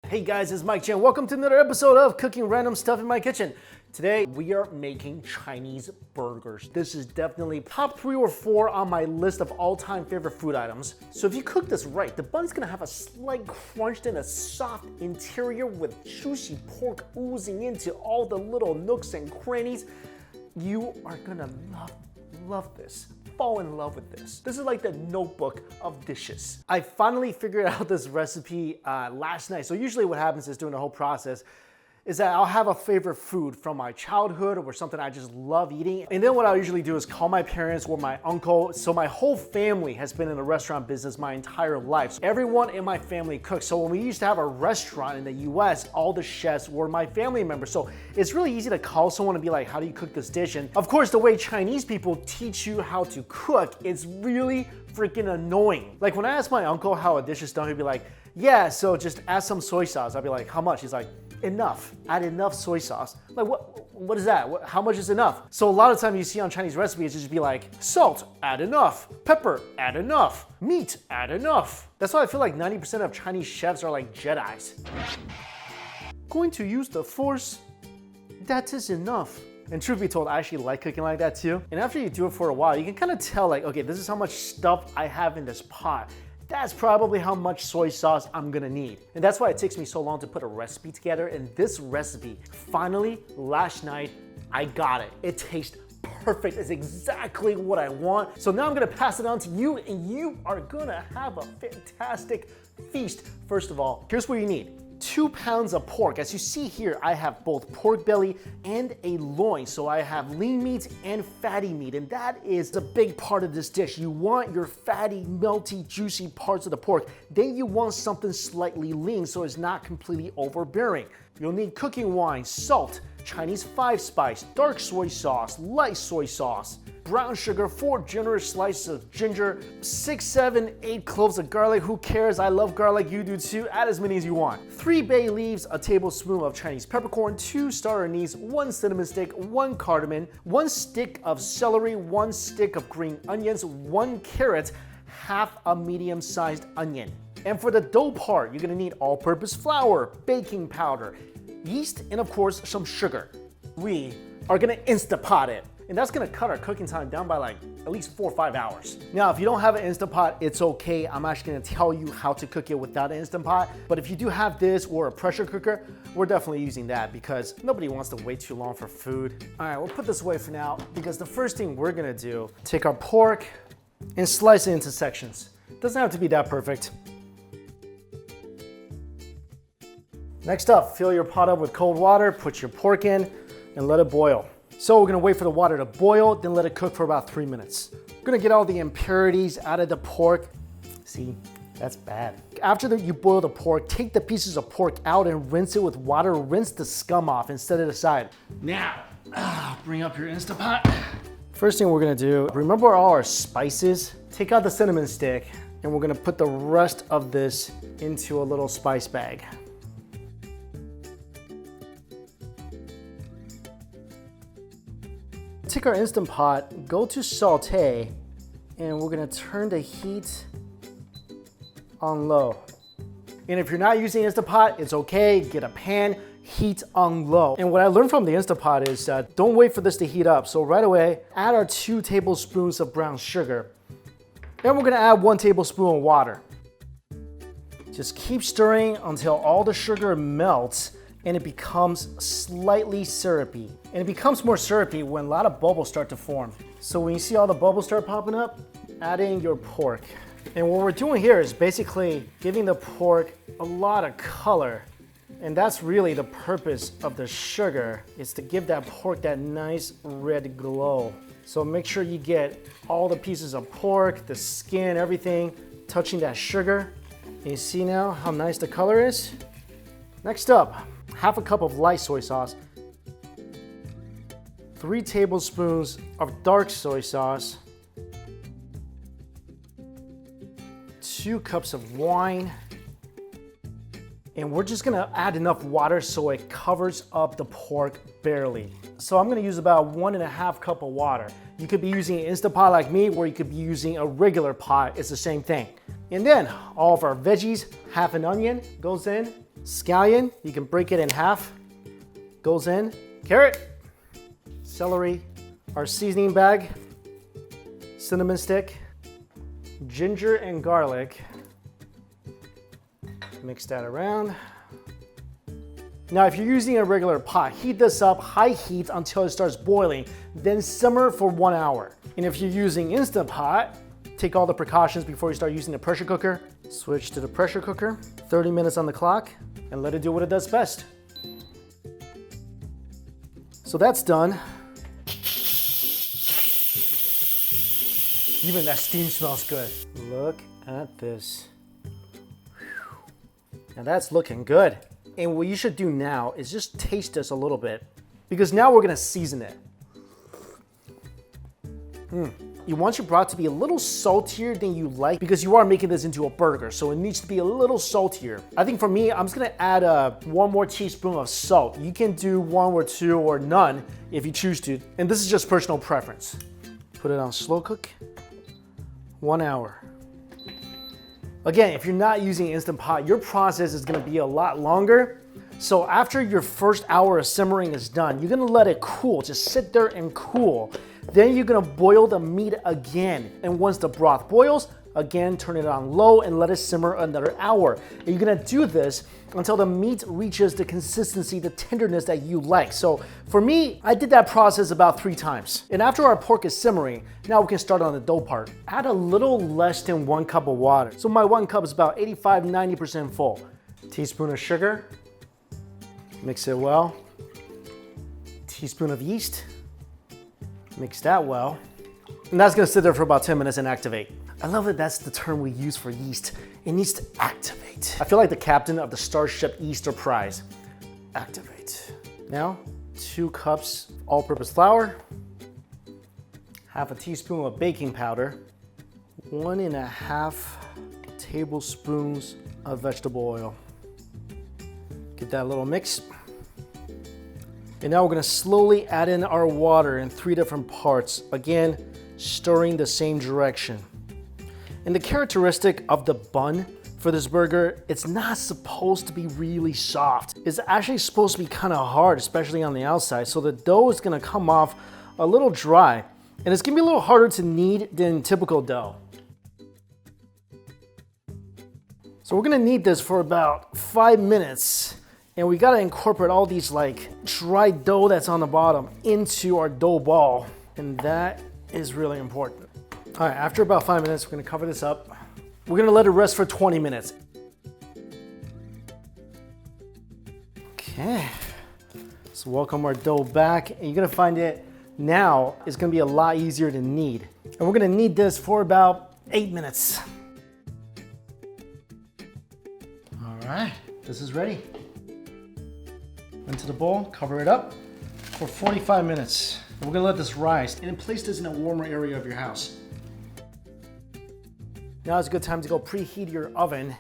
Hey guys, it's Mike Chen. Welcome to another episode of Cooking Random Stuff in My Kitchen. Today, we are making Chinese burgers. This is definitely top 3 or 4 on my list of all-time favorite food items. So if you cook this right, the bun's gonna have a slight crunch and a soft interior with juicy pork oozing into all the little nooks and crannies. You are gonna love this. Fall in love with this. This is like the notebook of dishes. I finally figured out this recipe last night. So usually what happens is during the whole process is that I'll have a favorite food from my childhood or something I just love eating. And then what I'll usually do is call my parents or my uncle. So my whole family has been in the restaurant business my entire life. So everyone in my family cooks. So when we used to have a restaurant in the US, all the chefs were my family members. So it's really easy to call someone and be like, how do you cook this dish? And of course, the way Chinese people teach you how to cook, it's really freaking annoying. Like when I ask my uncle how a dish is done, he'd be like, yeah, so just add some soy sauce. I'd be like, how much? He's like, enough. Add enough soy sauce. Like, what is that? How much is enough? So a lot of time you see on Chinese recipes, it's just be like, salt, add enough. Pepper, add enough. Meat, add enough. That's why I feel like 90% of Chinese chefs are like Jedis. Going to use the force, that is enough. And truth be told, I actually like cooking like that too. And after you do it for a while, you can kind of tell like, okay, this is how much stuff I have in this pot. That's probably how much soy sauce I'm gonna need. And that's why it takes me so long to put a recipe together. And this recipe, finally, last night, I got it. It tastes perfect. It's exactly what I want. So now I'm gonna pass it on to you and you are gonna have a fantastic feast. First of all, here's what you need. 2 pounds of pork. As you see here, I have both pork belly and a loin. So I have lean meat and fatty meat, and that is a big part of this dish. You want your fatty, melty, juicy parts of the pork. Then you want something slightly lean so it's not completely overbearing. You'll need cooking wine, salt, Chinese 5-spice, dark soy sauce, light soy sauce, brown sugar, 4 generous slices of ginger, 6, 7, 8 cloves of garlic. Who cares? I love garlic, you do too. Add as many as you want. 3 bay leaves, a tablespoon of Chinese peppercorn, 2 star anise, 1 cinnamon stick, 1 kardamin, 1 stick of celery, 1 stick of green onions, 1 carrot, half a medium-sized onion. And for the dough part, you're gonna need all-purpose flour, baking powder, yeast, and of course, some sugar. We are gonna Instapot it. And that's gonna cut our cooking time down by like at least 4 or 5 hours. Now, if you don't have an Instant Pot, it's okay. I'm actually gonna tell you how to cook it without an Instant Pot. But if you do have this or a pressure cooker, we're definitely using that because nobody wants to wait too long for food. All right, we'll put this away for now because the first thing we're gonna do, take our pork and slice it into sections. Doesn't have to be that perfect. Next up, fill your pot up with cold water, put your pork in, and let it boil. So we're gonna wait for the water to boil, then let it cook for about 3 minutes. We're gonna get all the impurities out of the pork. See, that's bad. After you boil the pork, take the pieces of pork out and rinse it with water. Rinse the scum off and set it aside. Now, bring up your Instant Pot. First thing we're gonna do, remember all our spices? Take out the cinnamon stick, and we're gonna put the rest of this into a little spice bag. Take our Instant Pot, go to saute, and we're gonna turn the heat on low. And if you're not using Instant Pot, it's okay, get a pan, heat on low. And what I learned from the Instant Pot is don't wait for this to heat up. So right away, add our 2 tablespoons of brown sugar. Then we're gonna add 1 tablespoon of water. Just keep stirring until all the sugar melts and it becomes slightly syrupy. And it becomes more syrupy when a lot of bubbles start to form. So when you see all the bubbles start popping up, add in your pork. And what we're doing here is basically giving the pork a lot of color. And that's really the purpose of the sugar, is to give that pork that nice red glow. So make sure you get all the pieces of pork, the skin, everything touching that sugar. And you see now how nice the color is? Next up, half a cup of light soy sauce, 3 tablespoons of dark soy sauce, 2 cups of wine, and we're just gonna add enough water so it covers up the pork barely. So I'm gonna use about 1.5 cups of water. You could be using an Instant Pot like me, or you could be using a regular pot, it's the same thing. And then all of our veggies, half an onion goes in, Scallion, you can break it in half. Goes in. Carrot, celery, our seasoning bag, cinnamon stick, ginger and garlic. Mix that around. Now, if you're using a regular pot, heat this up high heat until it starts boiling, then simmer for 1 hour. And if you're using Instant Pot, take all the precautions before you start using the pressure cooker. Switch to the pressure cooker, 30 minutes on the clock, and let it do what it does best. So that's done. Even that steam smells good. Look at this. Now that's looking good. And what you should do now is just taste this a little bit, because now we're gonna season it. You want your broth to be a little saltier than you like, because you are making this into a burger, so it needs to be a little saltier. I think for me, I'm just gonna add 1 more teaspoon of salt. You can do 1 or 2 or none if you choose to, and this is just personal preference. Put it on slow cook, 1 hour. Again, if you're not using Instant Pot, your process is gonna be a lot longer. So after your first hour of simmering is done, you're gonna let it cool, just sit there and cool. Then you're gonna boil the meat again. And once the broth boils, again, turn it on low and let it simmer another hour. And you're gonna do this until the meat reaches the consistency, the tenderness that you like. So for me, I did that process about 3 times. And after our pork is simmering, now we can start on the dough part. Add a little less than 1 cup of water. So my 1 cup is about 85–90% full. Teaspoon of sugar, mix it well. Teaspoon of yeast, mix that well. And that's gonna sit there for about 10 minutes and activate. I love that that's the term we use for yeast. It needs to activate. I feel like the captain of the Starship Easter Prize. Activate. Now, 2 cups all-purpose flour, half a teaspoon of baking powder, 1.5 tablespoons of vegetable oil. Get that little mix. And now we're gonna slowly add in our water in 3 different parts. Again, stirring the same direction. And the characteristic of the bun for this burger, it's not supposed to be really soft. It's actually supposed to be kind of hard, especially on the outside. So the dough is gonna come off a little dry, and it's gonna be a little harder to knead than typical dough. So we're gonna knead this for about 5 minutes, and we gotta incorporate all these like dry dough that's on the bottom into our dough ball, and that is really important. All right, after about 5 minutes, we're gonna cover this up. We're gonna let it rest for 20 minutes. Okay, so welcome our dough back, and you're gonna find it now is gonna be a lot easier to knead. And we're gonna knead this for about 8 minutes. All right, this is ready. Into the bowl, cover it up for 45 minutes. And we're gonna let this rise, and then place this in a warmer area of your house. Now is a good time to go preheat your oven.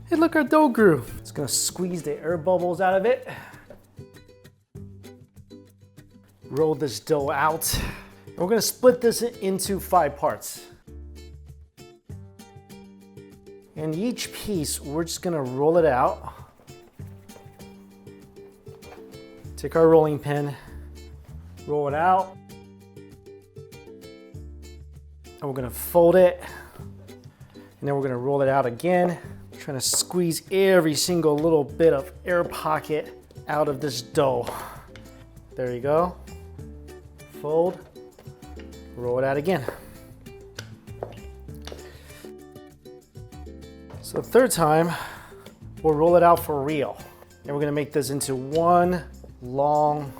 Hey, look, our dough grew. It's gonna squeeze the air bubbles out of it. Roll this dough out. And we're gonna split this into 5 parts. And each piece, we're just gonna roll it out. Take our rolling pin, roll it out, and we're gonna fold it, and then we're gonna roll it out again, trying to squeeze every single little bit of air pocket out of this dough. There you go. Fold, roll it out again. So the third time, we'll roll it out for real. And we're gonna make this into one long,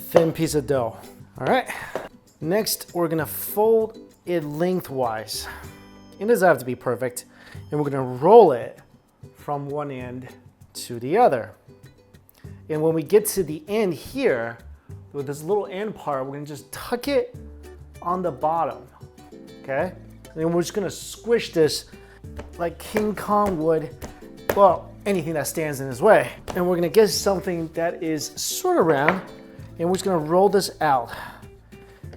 thin piece of dough. All right, next we're gonna fold it lengthwise. It doesn't have to be perfect. And we're gonna roll it from one end to the other. And when we get to the end here, with this little end part, we're gonna just tuck it on the bottom, okay? And then we're just gonna squish this like King Kong would, well, anything that stands in his way. And we're gonna get something that is sort of round, and we're just gonna roll this out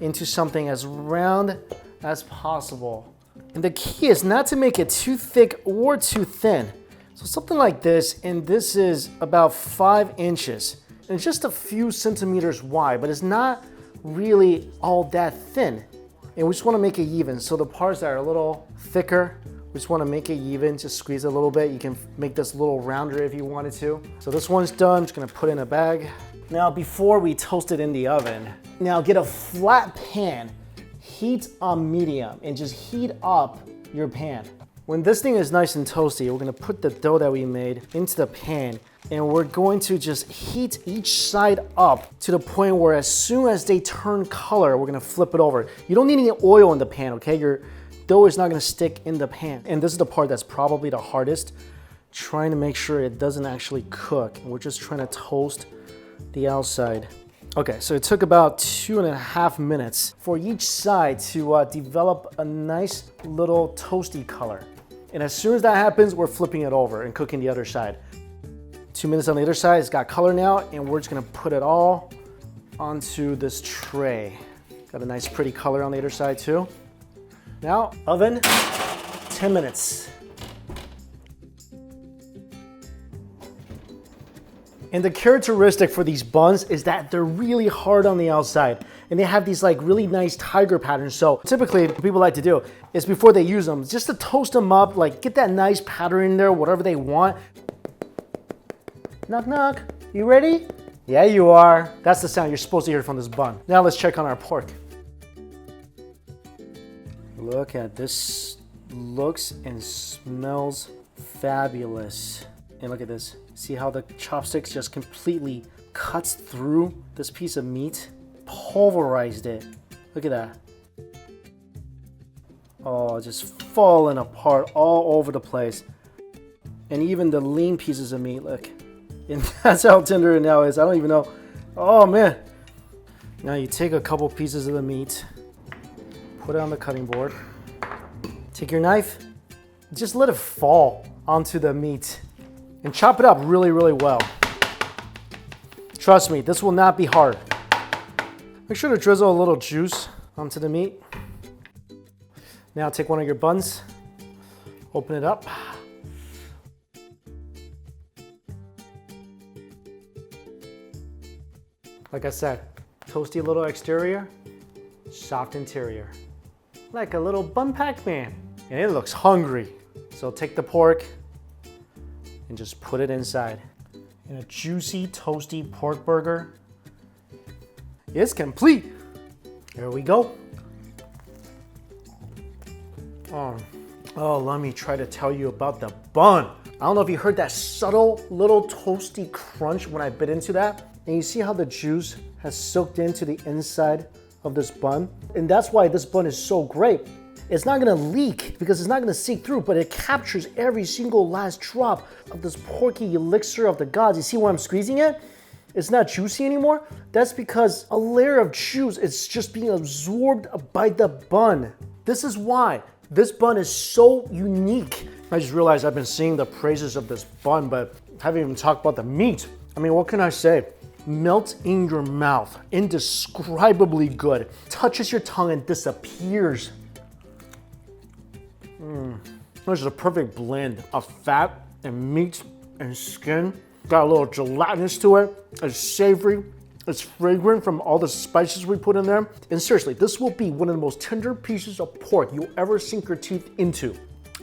into something as round as possible And the key is not to make it too thick or too thin. So something like this, and this is about 5 inches. And it's just a few centimeters wide, but it's not really all that thin. And we just want to make it even. So the parts that are a little thicker, we just want to make it even, just squeeze it a little bit. You can make this a little rounder if you wanted to. So this one's done, I'm just gonna put it in a bag. Now before we toast it in the oven, now get a flat pan, heat on medium, and just heat up your pan. When this thing is nice and toasty, we're gonna put the dough that we made into the pan, and we're going to just heat each side up to the point where as soon as they turn color, we're gonna flip it over. You don't need any oil in the pan, okay? Your dough is not gonna stick in the pan. And this is the part that's probably the hardest, trying to make sure it doesn't actually cook. And we're just trying to toast the outside. Okay, so it took about 2.5 minutes for each side to develop a nice little toasty color. And as soon as that happens, we're flipping it over and cooking the other side. 2 minutes on the other side, it's got color now, and we're just gonna put it all onto this tray. Got a nice pretty color on the other side too. Now, oven, 10 minutes. And the characteristic for these buns is that they're really hard on the outside, and they have these like really nice tiger patterns. So typically what people like to do is before they use them, just to toast them up, like get that nice pattern in there, whatever they want. Knock, knock, you ready? Yeah, you are. That's the sound you're supposed to hear from this bun. Now let's check on our pork. Look at this, looks and smells fabulous. And look at this. See how the chopsticks just completely cuts through this piece of meat? Pulverized it. Look at that. Oh, just falling apart all over the place. And even the lean pieces of meat, look. And that's how tender it now is. I don't even know. Oh man. Now you take a couple pieces of the meat, put it on the cutting board. Take your knife, just let it fall onto the meat. And chop it up really, really well. Trust me, this will not be hard. Make sure to drizzle a little juice onto the meat. Now take one of your buns, open it up. Like I said, toasty little exterior, soft interior. Like a little bun Pac-Man. And it looks hungry. So take the pork, and just put it inside. And a juicy, toasty pork burger is complete. There we go. Oh, let me try to tell you about the bun. I don't know if you heard that subtle little toasty crunch when I bit into that. And you see how the juice has soaked into the inside of this bun? And that's why this bun is so great. It's not gonna leak because it's not gonna seep through, but it captures every single last drop of this porky elixir of the gods. You see why I'm squeezing it? It's not juicy anymore. That's because a layer of juice is just being absorbed by the bun. This is why this bun is so unique. I just realized I've been singing the praises of this bun, but haven't even talked about the meat. I mean, what can I say? Melts in your mouth, indescribably good. Touches your tongue and disappears. This is a perfect blend of fat and meat and skin. Got a little gelatinous to it. It's savory. It's fragrant from all the spices we put in there. And seriously, this will be one of the most tender pieces of pork you'll ever sink your teeth into.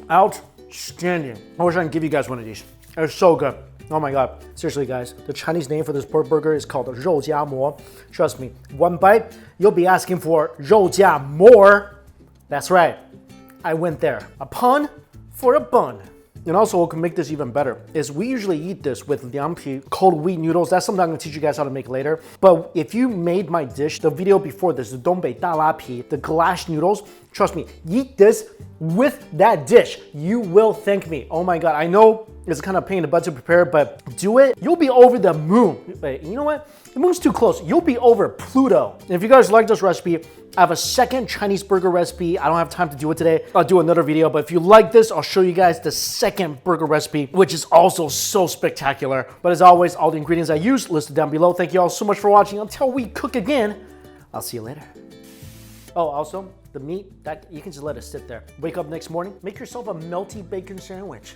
Outstanding. I wish I could give you guys one of these. It's so good. Oh my God. Seriously, guys, the Chinese name for this pork burger is called 肉夹馍. Trust me, one bite, you'll be asking for 肉夹馍. That's right. I went there. A pun for a bun. And also what can make this even better is we usually eat this with liangpi, cold wheat noodles. That's something I'm gonna teach you guys how to make later. But if you made my dish, the video before this, the Dongbei Dalapi, the glass noodles, trust me, eat this with that dish. You will thank me. Oh my God, I know it's kind of a pain in the butt to prepare, but do it. You'll be over the moon. Wait, you know what? The moon's too close. You'll be over Pluto. And if you guys like this recipe, I have a second Chinese burger recipe. I don't have time to do it today. I'll do another video, but if you like this, I'll show you guys the second burger recipe, which is also so spectacular. But as always, all the ingredients I use listed down below. Thank you all so much for watching. Until we cook again, I'll see you later. Oh, also, The meat, that you can just let it sit there. Wake up next morning, make yourself a melty bacon sandwich.